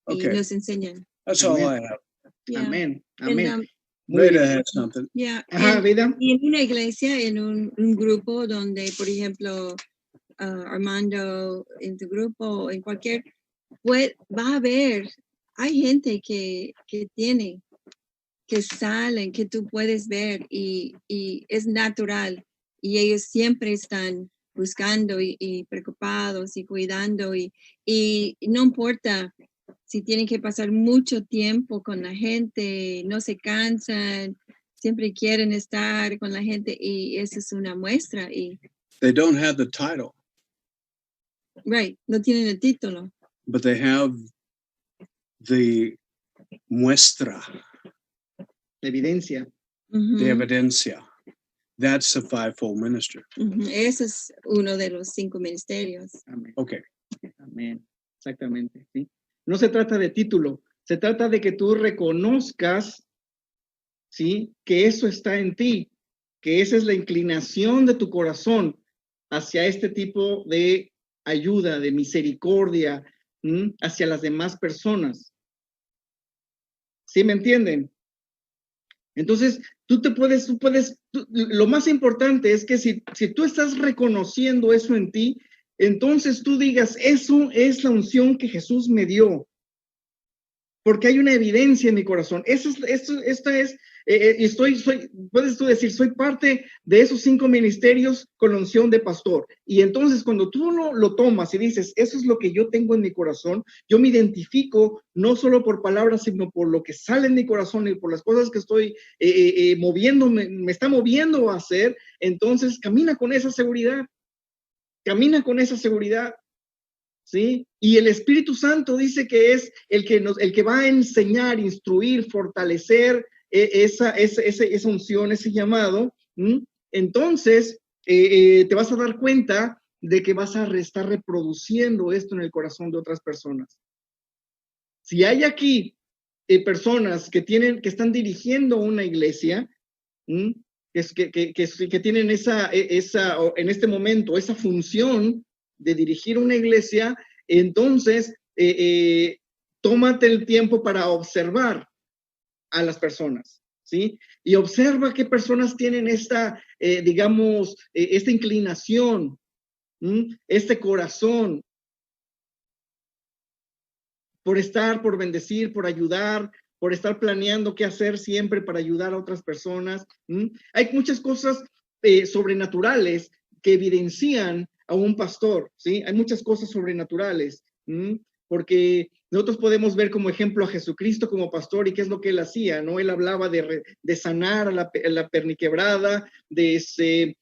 Okay. y nos enseñan. That's Amen. all I have. Yeah. Amén, And, amén. Muy Rita bien. had something. Yeah. Ajá, vida. Y en una iglesia, en un grupo donde, por ejemplo, Armando en tu grupo, en cualquier, pues va a haber, hay gente que tiene, que salen, que tú puedes ver y es natural. Y ellos siempre están buscando y preocupados y cuidando y no importa si tienen que pasar mucho tiempo con la gente, no se cansan, siempre quieren estar con la gente y esa es una muestra. Y, They don't have the title, right, no tienen el título, but they have the muestra, La evidencia. Ujú, the evidencia. That's a fivefold minister. ujú. Ese es uno de los 5 ministerios. Amén. Okay. Amén. Exactamente. ¿sí? No se trata de título, se trata de que tú reconozcas, ¿sí? Que eso está en ti, que esa es la inclinación de tu corazón hacia este tipo de ayuda, de misericordia, hacia las demás personas. ¿Sí me entienden? Entonces, lo más importante es que si tú estás reconociendo eso en ti, entonces tú digas, eso es la unción que Jesús me dio, porque hay una evidencia en mi corazón. Puedes tú decir, soy parte de esos 5 ministerios con la unción de pastor. Y entonces cuando tú lo tomas y dices, eso es lo que yo tengo en mi corazón, yo me identifico no solo por palabras, sino por lo que sale en mi corazón y por las cosas que estoy me está moviendo a hacer, entonces camina con esa seguridad. Camina con esa seguridad. ¿Sí? Y el Espíritu Santo dice que es el que va a enseñar, instruir, fortalecer esa unción, ese llamado. Entonces, te vas a dar cuenta de que vas a estar reproduciendo esto en el corazón de otras personas. Si hay aquí personas que están dirigiendo una iglesia, que tienen en este momento esa función de dirigir una iglesia, entonces tómate el tiempo para observar a las personas, ¿sí? Y observa qué personas tienen esta inclinación, este corazón por bendecir, por ayudar, por estar planeando qué hacer siempre para ayudar a otras personas. Hay muchas cosas sobrenaturales que evidencian a un pastor, ¿sí? Hay muchas cosas sobrenaturales, porque nosotros podemos ver como ejemplo a Jesucristo como pastor y qué es lo que él hacía, ¿no? Él hablaba de sanar a la perniquebrada, de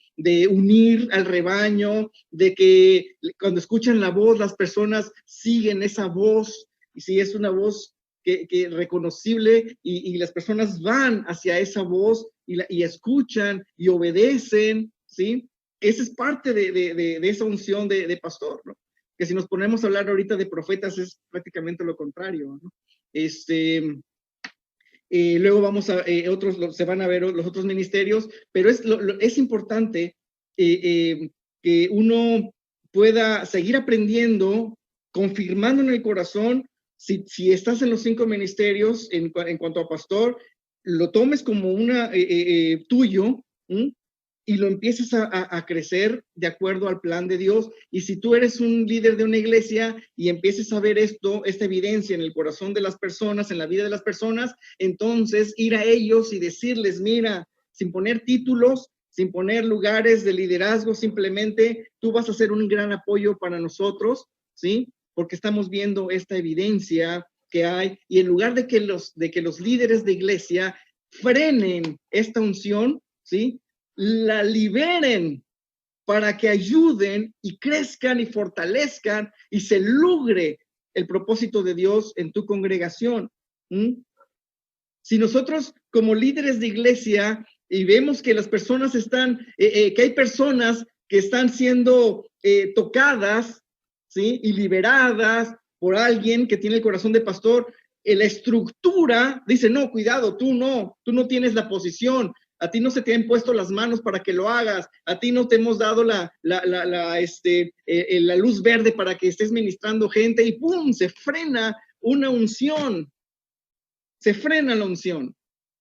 unir al rebaño, de que cuando escuchan la voz, las personas siguen esa voz, y si es una voz que reconocible, y las personas van hacia esa voz y escuchan y obedecen, ¿sí? Esa es parte de esa unción de pastor, ¿no? Que si nos ponemos a hablar ahorita de profetas es prácticamente lo contrario, ¿no? luego vamos a, se van a ver los otros ministerios, pero es importante que uno pueda seguir aprendiendo, confirmando en el corazón. Si estás en los 5 ministerios, en cuanto a pastor, lo tomes como tuyo, y lo empieces a crecer de acuerdo al plan de Dios. Y si tú eres un líder de una iglesia y empieces a ver esta evidencia en el corazón de las personas, en la vida de las personas, entonces ir a ellos y decirles, mira, sin poner títulos, sin poner lugares de liderazgo, simplemente tú vas a ser un gran apoyo para nosotros, ¿sí? Porque estamos viendo esta evidencia que hay, y en lugar de que los líderes de iglesia frenen esta unción, ¿sí? La liberen para que ayuden y crezcan y fortalezcan y se logre el propósito de Dios en tu congregación. Si nosotros como líderes de iglesia y vemos que las personas que hay personas que están siendo tocadas, ¿sí? Y liberadas por alguien que tiene el corazón de pastor, la estructura dice, no, cuidado, tú no tienes la posición, a ti no se te han puesto las manos para que lo hagas, a ti no te hemos dado la luz verde para que estés ministrando gente, y ¡pum!, se frena una unción, se frena la unción,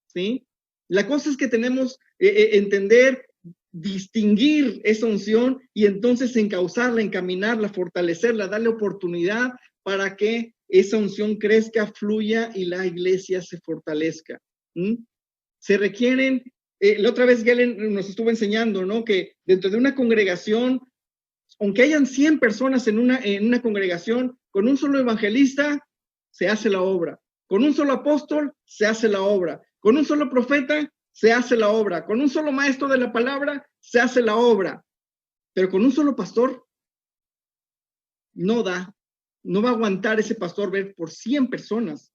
¿sí? La cosa es que tenemos entender, distinguir esa unción y entonces encauzarla, encaminarla, fortalecerla, darle oportunidad para que esa unción crezca, fluya y la iglesia se fortalezca. Se requieren, la otra vez Galen nos estuvo enseñando, ¿no? Que dentro de una congregación, aunque hayan 100 personas en una congregación, con un solo evangelista se hace la obra, con un solo apóstol se hace la obra, con un solo profeta se hace la obra, con un solo maestro de la palabra se hace la obra, pero con un solo pastor no va a aguantar ese pastor ver por 100 personas.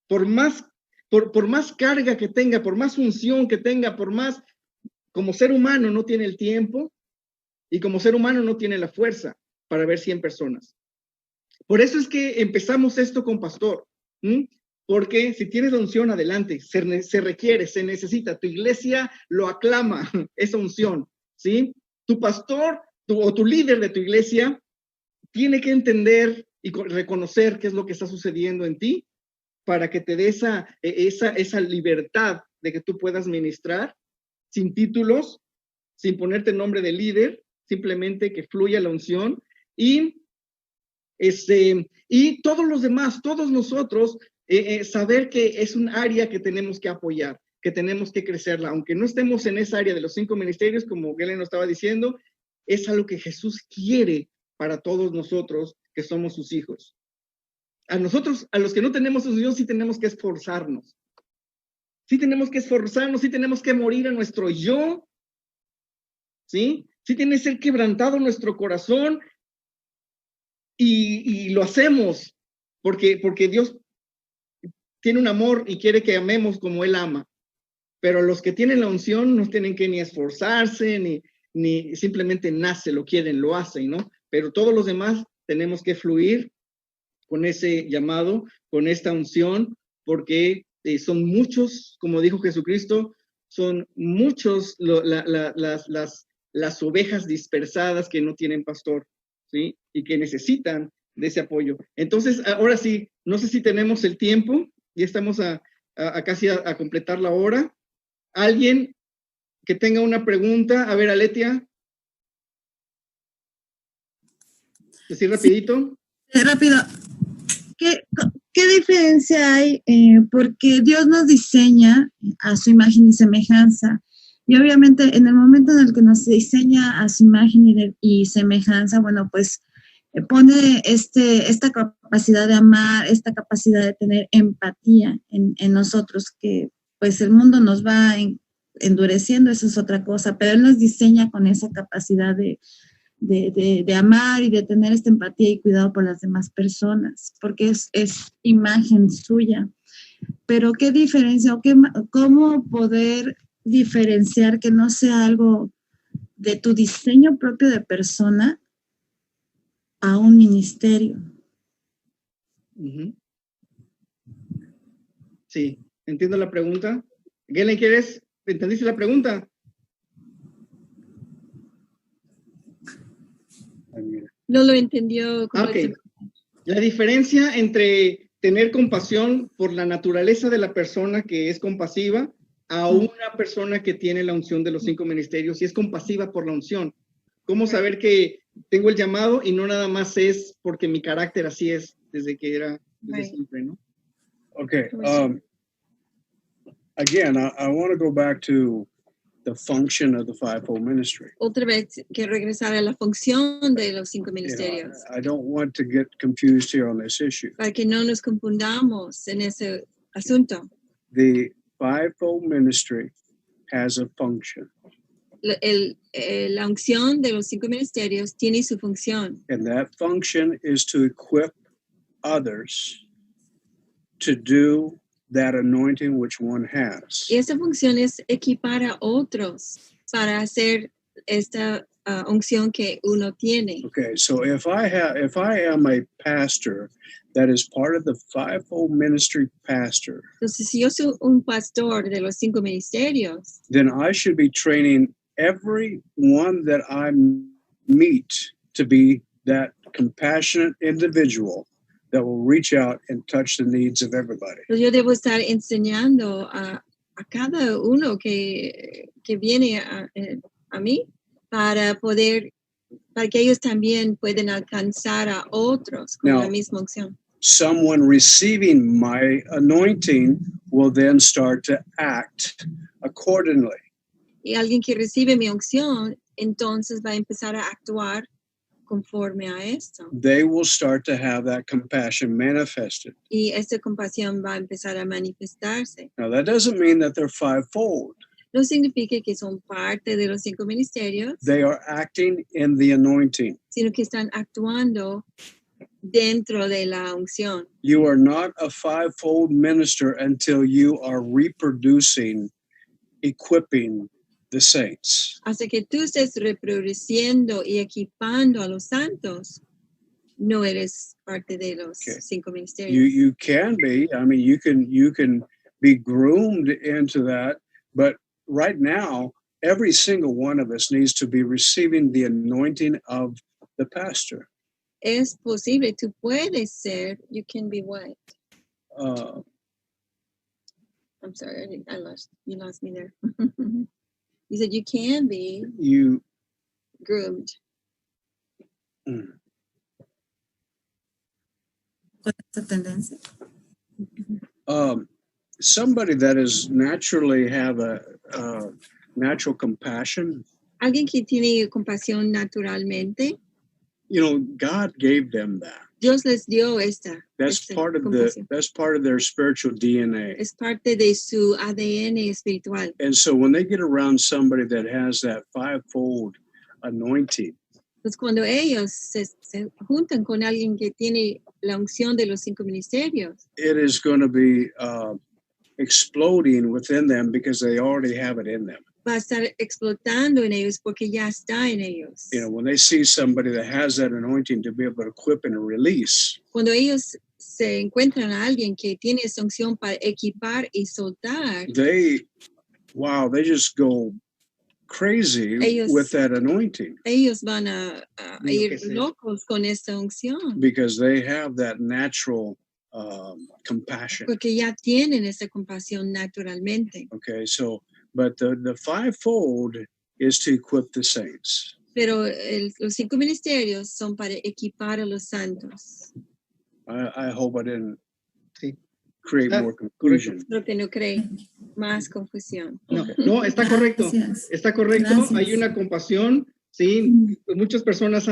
Por más carga que tenga, por más unción que tenga, como ser humano no tiene el tiempo y como ser humano no tiene la fuerza para ver 100 personas. Por eso es que empezamos esto con pastor, porque si tienes la unción, adelante, se requiere, se necesita, tu iglesia lo aclama, esa unción, ¿sí? Tu pastor o tu líder de tu iglesia tiene que entender y reconocer qué es lo que está sucediendo en ti para que te dé esa libertad de que tú puedas ministrar sin títulos, sin ponerte nombre de líder, simplemente que fluya la unción y todos los demás, todos nosotros, saber que es un área que tenemos que apoyar, que tenemos que crecerla, aunque no estemos en esa área de los 5 ministerios, como Galen nos estaba diciendo, es algo que Jesús quiere para todos nosotros que somos sus hijos. A nosotros, a los que no tenemos unción, sí tenemos que esforzarnos. Sí tenemos que esforzarnos, sí tenemos que morir a nuestro yo, ¿sí? Sí tiene que ser quebrantado nuestro corazón y lo hacemos porque Dios tiene un amor y quiere que amemos como Él ama. Pero los que tienen la unción no tienen que ni esforzarse, ni simplemente nace, lo quieren, lo hacen, ¿no? Pero todos los demás tenemos que fluir con ese llamado, con esta unción, porque son muchos, como dijo Jesucristo, son muchos las ovejas dispersadas que no tienen pastor, ¿sí? Y que necesitan de ese apoyo. Entonces, ahora sí, no sé si tenemos el tiempo, ya estamos casi a completar la hora. ¿Alguien que tenga una pregunta? A ver, Aletia. ¿Decir rapidito? Sí, rápido. ¿Qué diferencia hay? Porque Dios nos diseña a su imagen y semejanza. Y obviamente en el momento en el que nos diseña a su imagen y semejanza, bueno, pues pone esta capacidad de amar, esta capacidad de tener empatía en nosotros, que pues el mundo nos va endureciendo, eso es otra cosa, pero Él nos diseña con esa capacidad de amar y de tener esta empatía y cuidado por las demás personas, porque es imagen suya. Pero ¿qué diferencia o cómo poder diferenciar que no sea algo de tu diseño propio de persona a un ministerio? Sí, ¿Entiendo la pregunta? Galen, ¿entendiste la pregunta? No lo entendió Ok. completamente. La diferencia entre tener compasión por la naturaleza de la persona que es compasiva a una persona que tiene la unción de los 5 ministerios y es compasiva por la unción. ¿Cómo saber que tengo el llamado y no nada más es porque mi carácter así es desde que era, desde siempre, ¿no? Okay. Again, I want to go back to the function of the fivefold ministry. Otra vez que regresar a la función de los 5 You know, ministerios, I don't want to get confused here on this issue. para que no nos confundamos en ese asunto. The fivefold ministry has a function, La unción de los 5 ministerios tiene su función, and that function is to equip others to do that anointing which one has. y esa función es equipar a otros para hacer esta unción que uno tiene. Okay, so if I am a pastor that is part of the fivefold ministry pastor, Entonces, si yo soy un pastor de los 5 ministerios, then I should be training everyone that I meet to be that compassionate individual that will reach out and touch the needs of everybody. pues yo debo estar enseñando a cada uno que viene a mí para que ellos también puedan alcanzar a otros con Now, la misma unción. Someone receiving my anointing will then start to act accordingly. Y alguien que recibe mi unción, entonces va a empezar a actuar conforme a esto. They will start to have that compassion manifested. Y esta compasión va a empezar a manifestarse. Now, that doesn't mean that they're fivefold. No significa que son parte de los 5 ministerios, They are acting in the anointing. sino que están actuando dentro de la unción. You are not a fivefold minister until you are reproducing, equipping the saints. Hasta que tú estés reproduciendo y equipando a los santos, no eres parte de los Okay. 5 ministerios. You can be. I mean, you can be groomed into that, but right now, every single one of us needs to be receiving the anointing of the pastor. Es posible, tú puedes ser, you can be what? I'm sorry, you lost me there. You said you can be You groomed. Esta tendencia. Somebody that is naturally have a natural compassion. Alguien que tiene compasión naturalmente, You know, God gave them that. Dios les dio esta That's part of compasión. that's part of their spiritual DNA. Es parte de su ADN espiritual. And so when they get around somebody that has that fivefold anointing, Pues cuando ellos se juntan con alguien que tiene la unción de los 5 ministerios, it is going to be exploding within them because they already have it in them. va a estar explotando en ellos porque ya está en ellos. You know, when they see somebody that has that anointing to be able to equip and release, Cuando ellos se encuentran a alguien que tiene esa unción para equipar y soltar, they just go crazy Ellos- with that anointing ellos van a ir Enloquecer. locos con esta unción because they have that natural compassion. porque ya tienen esa compasión naturalmente. Okay, so, but the fivefold is to equip the saints. Pero los 5 ministerios son para equipar a los santos. I hope I didn't Sí. create Ah, more confusion. Lo que no cree, más confusión. No, está correcto. Gracias. Está correcto. Gracias. Hay una compasión, sí. Pues muchas personas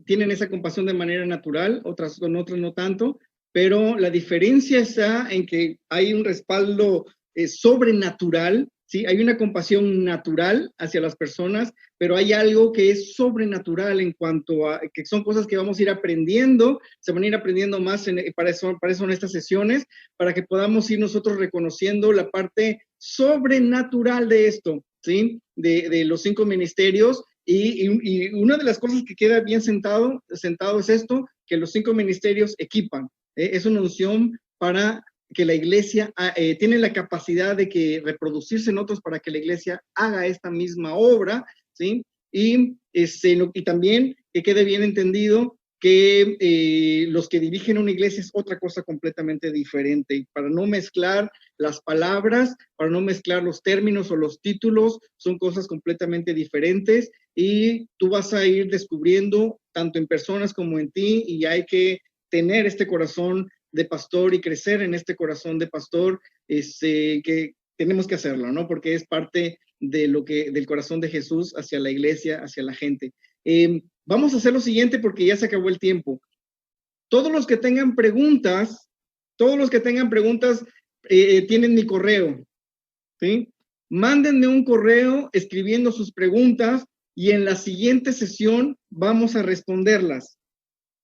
tienen esa compasión de manera natural, otras con otras no tanto, pero la diferencia está en que hay un respaldo sobrenatural, sí. Hay una compasión natural hacia las personas, pero hay algo que es sobrenatural en cuanto a que son cosas que vamos a ir aprendiendo, se van a ir aprendiendo más para eso en estas sesiones, para que podamos ir nosotros reconociendo la parte sobrenatural de esto, ¿sí? De los 5 ministerios. Y una de las cosas que queda bien sentado es esto, que los 5 ministerios equipan. Es una unción para que la iglesia tiene la capacidad de que reproducirse en otros para que la iglesia haga esta misma obra, ¿sí? Y también que quede bien entendido que los que dirigen una iglesia es otra cosa completamente diferente. Para no mezclar las palabras, para no mezclar los términos o los títulos, son cosas completamente diferentes y tú vas a ir descubriendo tanto en personas como en ti, y hay que tener este corazón de pastor y crecer en este corazón de pastor, que tenemos que hacerlo, ¿no? Porque es parte de del corazón de Jesús hacia la iglesia, hacia la gente. Vamos a hacer lo siguiente porque ya se acabó el tiempo. Todos los que tengan preguntas, tienen mi correo, ¿sí? Mándenme un correo escribiendo sus preguntas y en la siguiente sesión vamos a responderlas,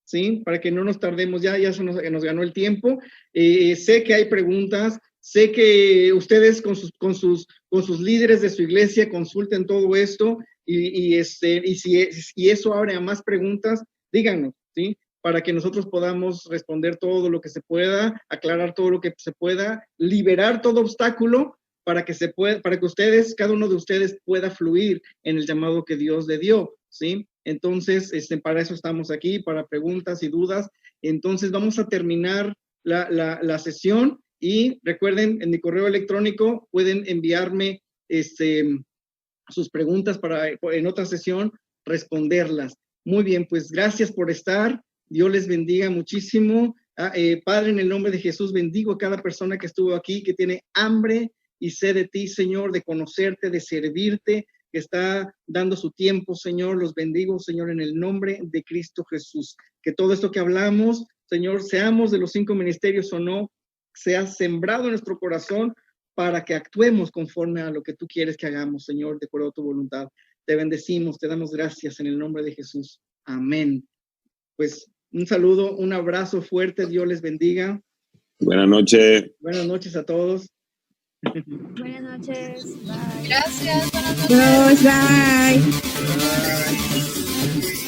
¿sí? Para que no nos tardemos, ya se nos ganó el tiempo. Sé que hay preguntas, sé que ustedes con sus líderes de su iglesia consulten todo esto y si eso abre a más preguntas, díganos, ¿sí? Para que nosotros podamos responder todo lo que se pueda, aclarar todo lo que se pueda, liberar todo obstáculo para que ustedes, cada uno de ustedes pueda fluir en el llamado que Dios le dio, ¿sí? Entonces, para eso estamos aquí, para preguntas y dudas. Entonces, vamos a terminar la sesión y recuerden, en mi correo electrónico pueden enviarme sus preguntas para en otra sesión responderlas. Muy bien, pues gracias por estar. Dios les bendiga muchísimo. Padre, en el nombre de Jesús, bendigo a cada persona que estuvo aquí, que tiene hambre y sed de ti, Señor, de conocerte, de servirte, que está dando su tiempo, Señor. Los bendigo, Señor, en el nombre de Cristo Jesús. Que todo esto que hablamos, Señor, seamos de los 5 ministerios o no, sea sembrado en nuestro corazón para que actuemos conforme a lo que tú quieres que hagamos, Señor, de acuerdo a tu voluntad. Te bendecimos, te damos gracias en el nombre de Jesús. Amén. Pues un saludo, un abrazo fuerte, Dios les bendiga. Buenas noches. Buenas noches a todos. Buenas noches. Bye. Gracias. Buenas noches. Bye. Bye.